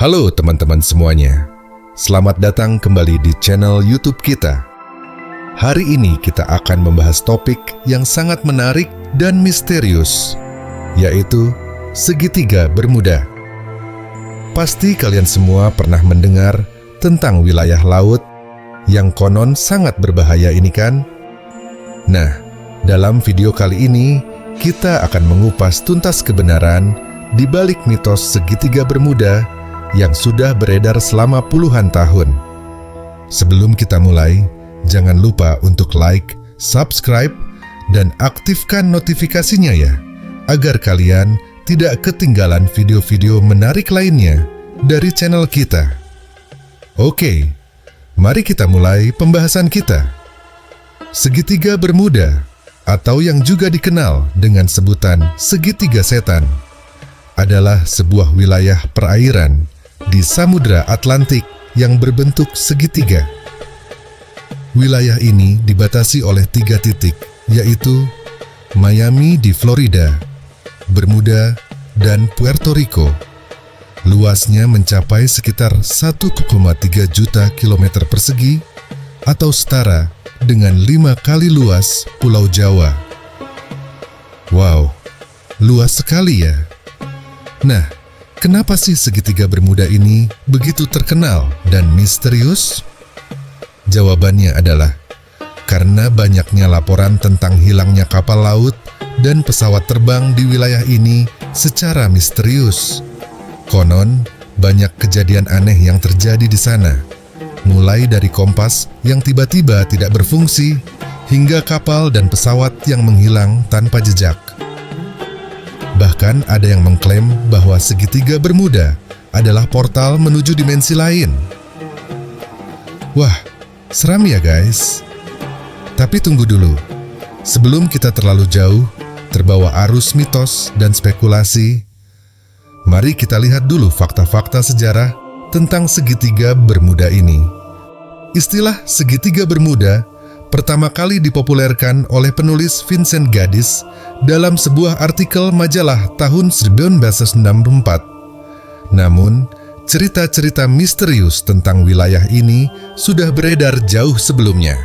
Halo teman-teman semuanya, selamat datang kembali di channel YouTube kita. Hari ini kita akan membahas topik yang sangat menarik dan misterius, yaitu segitiga Bermuda. Pasti kalian semua pernah mendengar tentang wilayah laut yang konon sangat berbahaya ini kan? Nah, dalam video kali ini kita akan mengupas tuntas kebenaran di balik mitos segitiga Bermuda yang sudah beredar selama puluhan tahun. Sebelum kita mulai, jangan lupa untuk like, subscribe, dan aktifkan notifikasinya ya, agar kalian tidak ketinggalan video-video menarik lainnya dari channel kita. Oke, mari kita mulai pembahasan kita. Segitiga Bermuda, atau yang juga dikenal dengan sebutan segitiga setan, adalah sebuah wilayah perairan di Samudra Atlantik yang berbentuk segitiga. Wilayah ini dibatasi oleh 3 titik, yaitu Miami di Florida, Bermuda, dan Puerto Rico. Luasnya mencapai sekitar 1,3 juta kilometer persegi atau setara dengan 5 kali luas Pulau Jawa. Wow, luas sekali ya. Nah, kenapa sih segitiga Bermuda ini begitu terkenal dan misterius? Jawabannya adalah karena banyaknya laporan tentang hilangnya kapal laut dan pesawat terbang di wilayah ini secara misterius. Konon, banyak kejadian aneh yang terjadi di sana, mulai dari kompas yang tiba-tiba tidak berfungsi, hingga kapal dan pesawat yang menghilang tanpa jejak. Bahkan ada yang mengklaim bahwa segitiga Bermuda adalah portal menuju dimensi lain. Wah, seram ya guys. Tapi tunggu dulu. Sebelum kita terlalu jauh, terbawa arus mitos dan spekulasi, mari kita lihat dulu fakta-fakta sejarah tentang segitiga Bermuda ini. Istilah segitiga Bermuda pertama kali dipopulerkan oleh penulis Vincent Gaddis dalam sebuah artikel majalah tahun 1964. Namun, cerita-cerita misterius tentang wilayah ini sudah beredar jauh sebelumnya.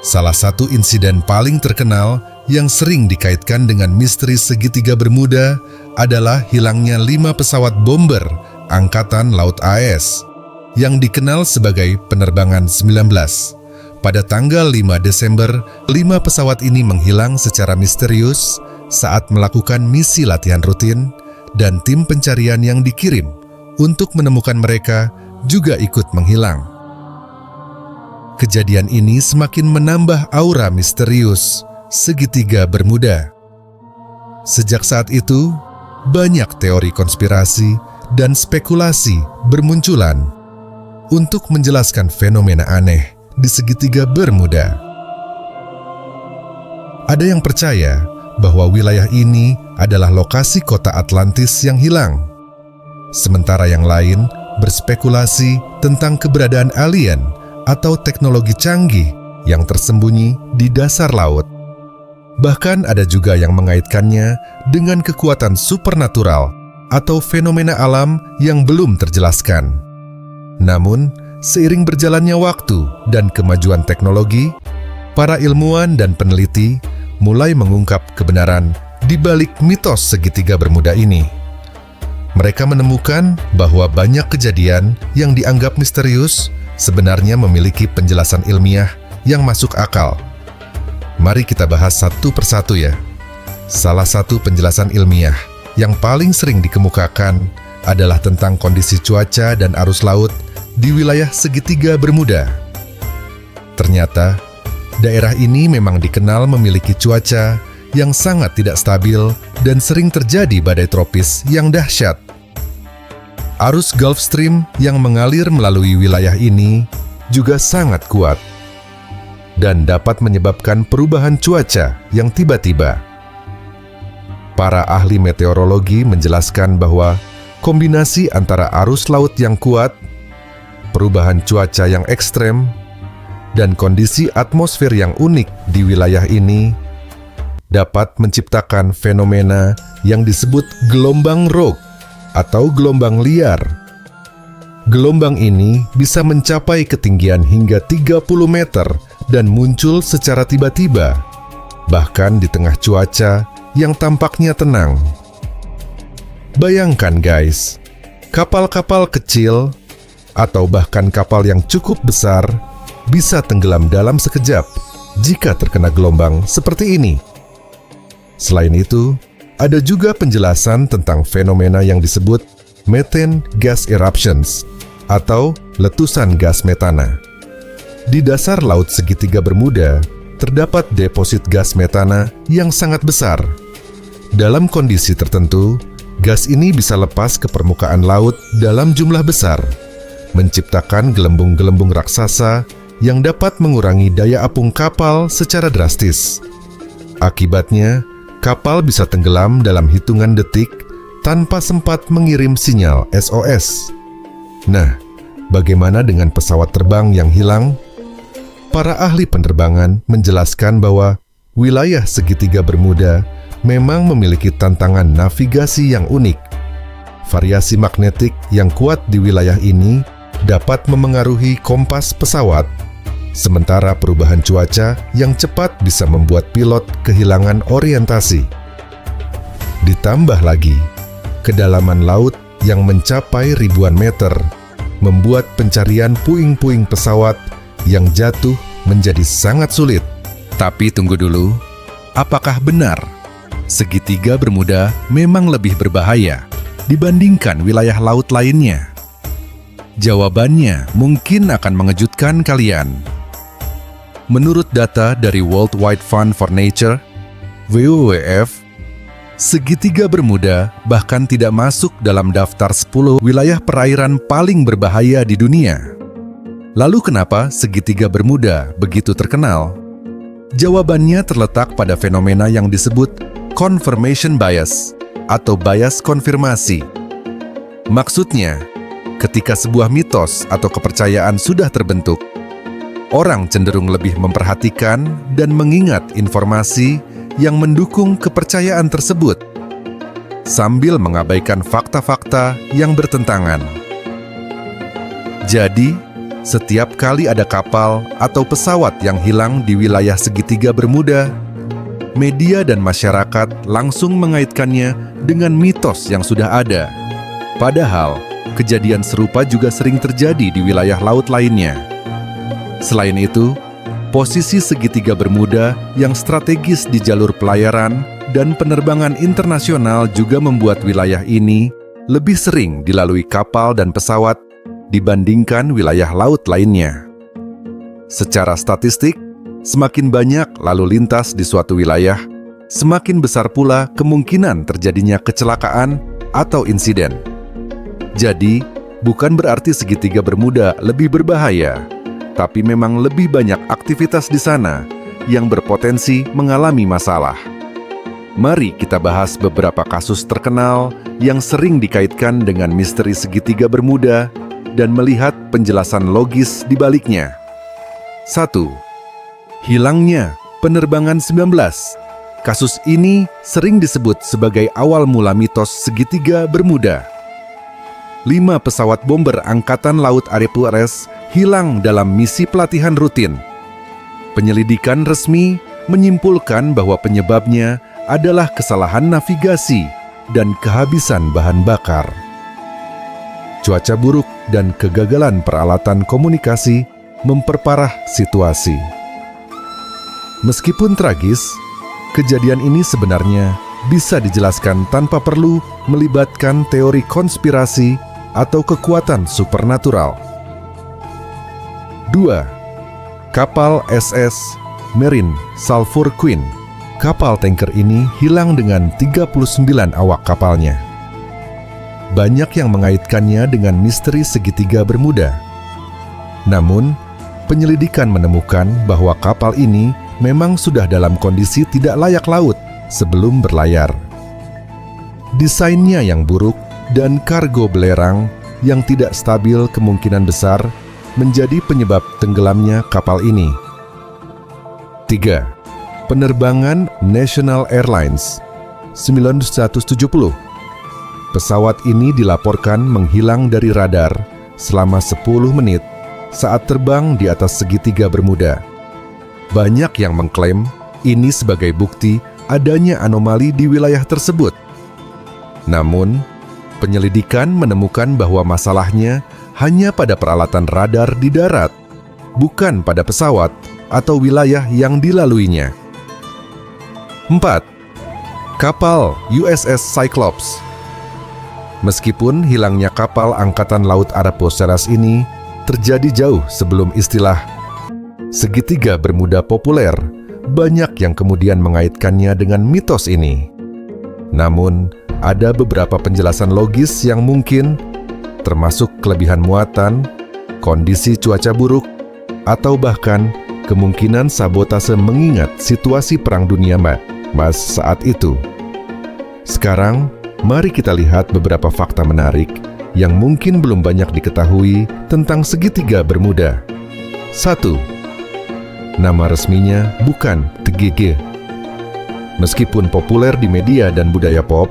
Salah satu insiden paling terkenal yang sering dikaitkan dengan misteri segitiga Bermuda adalah hilangnya 5 pesawat bomber Angkatan Laut AS yang dikenal sebagai penerbangan 19. Pada tanggal 5 Desember, 5 pesawat ini menghilang secara misterius saat melakukan misi latihan rutin, dan tim pencarian yang dikirim untuk menemukan mereka juga ikut menghilang. Kejadian ini semakin menambah aura misterius segitiga Bermuda. Sejak saat itu, banyak teori konspirasi dan spekulasi bermunculan untuk menjelaskan fenomena aneh di segitiga Bermuda. Ada yang percaya bahwa wilayah ini adalah lokasi kota Atlantis yang hilang. Sementara yang lain berspekulasi tentang keberadaan alien atau teknologi canggih yang tersembunyi di dasar laut. Bahkan ada juga yang mengaitkannya dengan kekuatan supernatural atau fenomena alam yang belum terjelaskan. Namun, seiring berjalannya waktu dan kemajuan teknologi, para ilmuwan dan peneliti mulai mengungkap kebenaran di balik mitos segitiga Bermuda ini. Mereka menemukan bahwa banyak kejadian yang dianggap misterius sebenarnya memiliki penjelasan ilmiah yang masuk akal. Mari kita bahas satu persatu ya. Salah satu penjelasan ilmiah yang paling sering dikemukakan adalah tentang kondisi cuaca dan arus laut di wilayah segitiga Bermuda. Ternyata, daerah ini memang dikenal memiliki cuaca yang sangat tidak stabil dan sering terjadi badai tropis yang dahsyat. Arus Gulf Stream yang mengalir melalui wilayah ini juga sangat kuat dan dapat menyebabkan perubahan cuaca yang tiba-tiba. Para ahli meteorologi menjelaskan bahwa kombinasi antara arus laut yang kuat, perubahan cuaca yang ekstrem, dan kondisi atmosfer yang unik di wilayah ini dapat menciptakan fenomena yang disebut gelombang rock atau gelombang liar Gelombang ini bisa mencapai ketinggian hingga 30 meter dan muncul secara tiba-tiba, bahkan di tengah cuaca yang tampaknya tenang. Bayangkan guys, kapal-kapal kecil atau bahkan kapal yang cukup besar bisa tenggelam dalam sekejap jika terkena gelombang seperti ini. Selain itu, ada juga penjelasan tentang fenomena yang disebut methane gas eruptions atau letusan gas metana. Di dasar Laut Segitiga Bermuda terdapat deposit gas metana yang sangat besar. Dalam kondisi tertentu, gas ini bisa lepas ke permukaan laut dalam jumlah besar, menciptakan gelembung-gelembung raksasa yang dapat mengurangi daya apung kapal secara drastis. Akibatnya, kapal bisa tenggelam dalam hitungan detik tanpa sempat mengirim sinyal SOS. Nah, bagaimana dengan pesawat terbang yang hilang? Para ahli penerbangan menjelaskan bahwa wilayah segitiga Bermuda memang memiliki tantangan navigasi yang unik. Variasi magnetik yang kuat di wilayah ini dapat memengaruhi kompas pesawat, sementara perubahan cuaca yang cepat bisa membuat pilot kehilangan orientasi. Ditambah lagi, kedalaman laut yang mencapai ribuan meter membuat pencarian puing-puing pesawat yang jatuh menjadi sangat sulit. Tapi tunggu dulu, apakah benar segitiga Bermuda memang lebih berbahaya dibandingkan wilayah laut lainnya? Jawabannya mungkin akan mengejutkan kalian. Menurut data dari World Wide Fund for Nature, WWF, segitiga Bermuda bahkan tidak masuk dalam daftar 10 wilayah perairan paling berbahaya di dunia. Lalu kenapa segitiga Bermuda begitu terkenal? Jawabannya terletak pada fenomena yang disebut confirmation bias atau bias konfirmasi. Maksudnya, ketika sebuah mitos atau kepercayaan sudah terbentuk, orang cenderung lebih memperhatikan dan mengingat informasi yang mendukung kepercayaan tersebut, sambil mengabaikan fakta-fakta yang bertentangan. Jadi, setiap kali ada kapal atau pesawat yang hilang di wilayah segitiga Bermuda, media dan masyarakat langsung mengaitkannya dengan mitos yang sudah ada. Padahal, kejadian serupa juga sering terjadi di wilayah laut lainnya. Selain itu, posisi segitiga Bermuda yang strategis di jalur pelayaran dan penerbangan internasional juga membuat wilayah ini lebih sering dilalui kapal dan pesawat dibandingkan wilayah laut lainnya. Secara statistik, semakin banyak lalu lintas di suatu wilayah, semakin besar pula kemungkinan terjadinya kecelakaan atau insiden. Jadi, bukan berarti segitiga Bermuda lebih berbahaya, tapi memang lebih banyak aktivitas di sana yang berpotensi mengalami masalah. Mari kita bahas beberapa kasus terkenal yang sering dikaitkan dengan misteri segitiga Bermuda dan melihat penjelasan logis di baliknya. 1. Hilangnya penerbangan 19. Kasus ini sering disebut sebagai awal mula mitos segitiga Bermuda. 5 pesawat bomber Angkatan Laut Airpures hilang dalam misi pelatihan rutin. Penyelidikan resmi menyimpulkan bahwa penyebabnya adalah kesalahan navigasi dan kehabisan bahan bakar. Cuaca buruk dan kegagalan peralatan komunikasi memperparah situasi. Meskipun tragis, kejadian ini sebenarnya bisa dijelaskan tanpa perlu melibatkan teori konspirasi atau kekuatan supernatural. 2. Kapal SS Marine Sulphur Queen. Kapal tanker ini hilang dengan 39 awak kapalnya. Banyak yang mengaitkannya dengan misteri segitiga Bermuda. Namun, penyelidikan menemukan bahwa kapal ini memang sudah dalam kondisi tidak layak laut sebelum berlayar. Desainnya yang buruk dan kargo belerang yang tidak stabil kemungkinan besar menjadi penyebab tenggelamnya kapal ini. 3. Penerbangan National Airlines 9170. Pesawat ini dilaporkan menghilang dari radar selama 10 menit saat terbang di atas segitiga Bermuda. Banyak yang mengklaim ini sebagai bukti adanya anomali di wilayah tersebut. Namun, penyelidikan menemukan bahwa masalahnya hanya pada peralatan radar di darat, bukan pada pesawat atau wilayah yang dilaluinya. 4. Kapal USS Cyclops. Meskipun hilangnya kapal Angkatan Laut Arab Bosphorus ini terjadi jauh sebelum istilah segitiga Bermuda populer, banyak yang kemudian mengaitkannya dengan mitos ini. Namun, ada beberapa penjelasan logis yang mungkin, termasuk kelebihan muatan, kondisi cuaca buruk, atau bahkan kemungkinan sabotase mengingat situasi Perang Dunia Mas saat itu. Sekarang, mari kita lihat beberapa fakta menarik yang mungkin belum banyak diketahui tentang segitiga Bermuda. 1. Nama resminya bukan TGG. Meskipun populer di media dan budaya pop,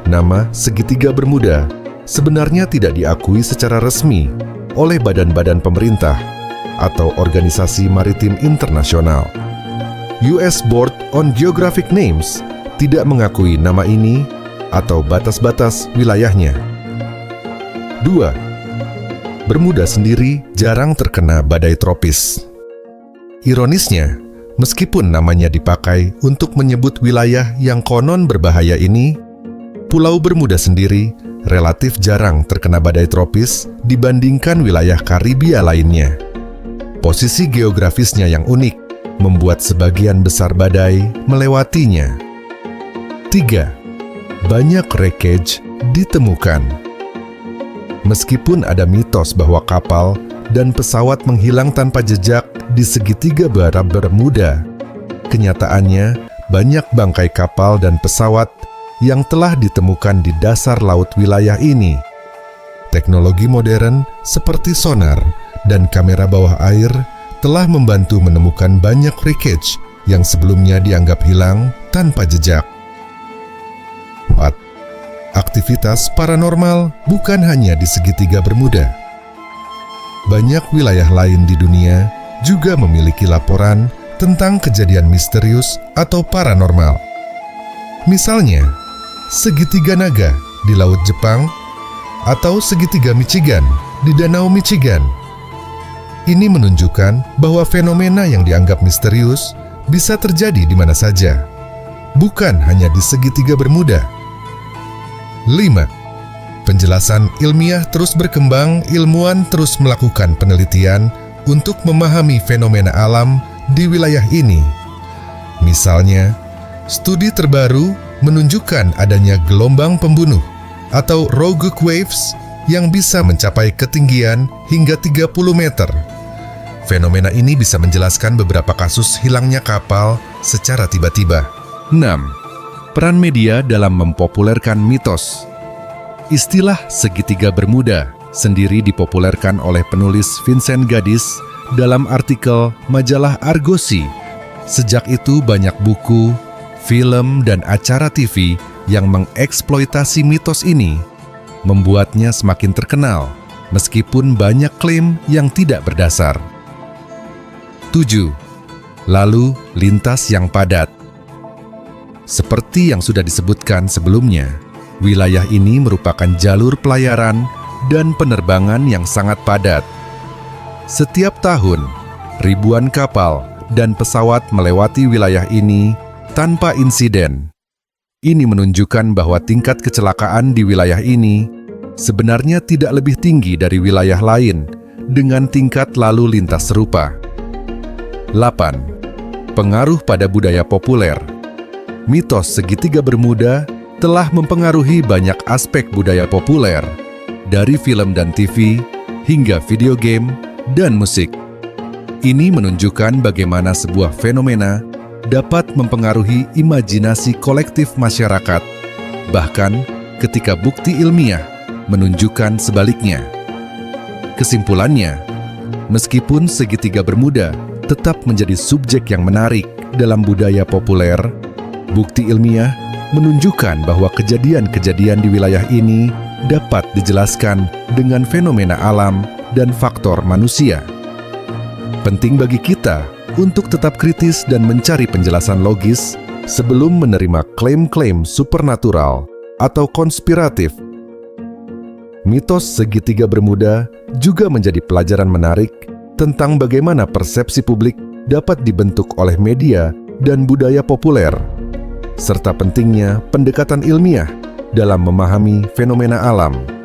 nama segitiga Bermuda sebenarnya tidak diakui secara resmi oleh badan-badan pemerintah atau organisasi maritim internasional. US Board on Geographic Names tidak mengakui nama ini atau batas-batas wilayahnya. 2. Bermuda sendiri jarang terkena badai tropis. Ironisnya, meskipun namanya dipakai untuk menyebut wilayah yang konon berbahaya ini, Pulau Bermuda sendiri relatif jarang terkena badai tropis dibandingkan wilayah Karibia lainnya. Posisi geografisnya yang unik membuat sebagian besar badai melewatinya. 3. Banyak wreckage ditemukan. Meskipun ada mitos bahwa kapal dan pesawat menghilang tanpa jejak di segitiga barat Bermuda, kenyataannya banyak bangkai kapal dan pesawat yang telah ditemukan di dasar laut wilayah ini. Teknologi modern seperti sonar dan kamera bawah air telah membantu menemukan banyak wreckage yang sebelumnya dianggap hilang tanpa jejak. 4. Aktivitas paranormal bukan hanya di segitiga Bermuda. Banyak wilayah lain di dunia juga memiliki laporan tentang kejadian misterius atau paranormal. Misalnya, segitiga naga di Laut Jepang atau segitiga Michigan di Danau Michigan. Ini menunjukkan bahwa fenomena yang dianggap misterius bisa terjadi di mana saja, bukan hanya di segitiga Bermuda. 5. Penjelasan ilmiah terus berkembang, ilmuwan terus melakukan penelitian untuk memahami fenomena alam di wilayah ini. Misalnya, studi terbaru menunjukkan adanya gelombang pembunuh atau rogue waves yang bisa mencapai ketinggian hingga 30 meter. Fenomena ini bisa menjelaskan beberapa kasus hilangnya kapal secara tiba-tiba. 6. Peran media dalam mempopulerkan mitos. Istilah segitiga Bermuda sendiri dipopulerkan oleh penulis Vincent Gaddis dalam artikel majalah Argosy. Sejak itu banyak buku, film, dan acara TV yang mengeksploitasi mitos ini, membuatnya semakin terkenal, meskipun banyak klaim yang tidak berdasar. 7. Lalu lintas yang padat. Seperti yang sudah disebutkan sebelumnya, wilayah ini merupakan jalur pelayaran dan penerbangan yang sangat padat. Setiap tahun, ribuan kapal dan pesawat melewati wilayah ini tanpa insiden. Ini menunjukkan bahwa tingkat kecelakaan di wilayah ini sebenarnya tidak lebih tinggi dari wilayah lain dengan tingkat lalu lintas serupa. 8. Pengaruh pada budaya populer. Mitos segitiga Bermuda telah mempengaruhi banyak aspek budaya populer, dari film dan TV hingga video game dan musik. Ini menunjukkan bagaimana sebuah fenomena dapat mempengaruhi imajinasi kolektif masyarakat, bahkan ketika bukti ilmiah menunjukkan sebaliknya. Kesimpulannya, meskipun segitiga Bermuda tetap menjadi subjek yang menarik dalam budaya populer, bukti ilmiah menunjukkan bahwa kejadian-kejadian di wilayah ini dapat dijelaskan dengan fenomena alam dan faktor manusia. Penting bagi kita untuk tetap kritis dan mencari penjelasan logis sebelum menerima klaim-klaim supernatural atau konspiratif. Mitos segitiga Bermuda juga menjadi pelajaran menarik tentang bagaimana persepsi publik dapat dibentuk oleh media dan budaya populer, serta pentingnya pendekatan ilmiah dalam memahami fenomena alam.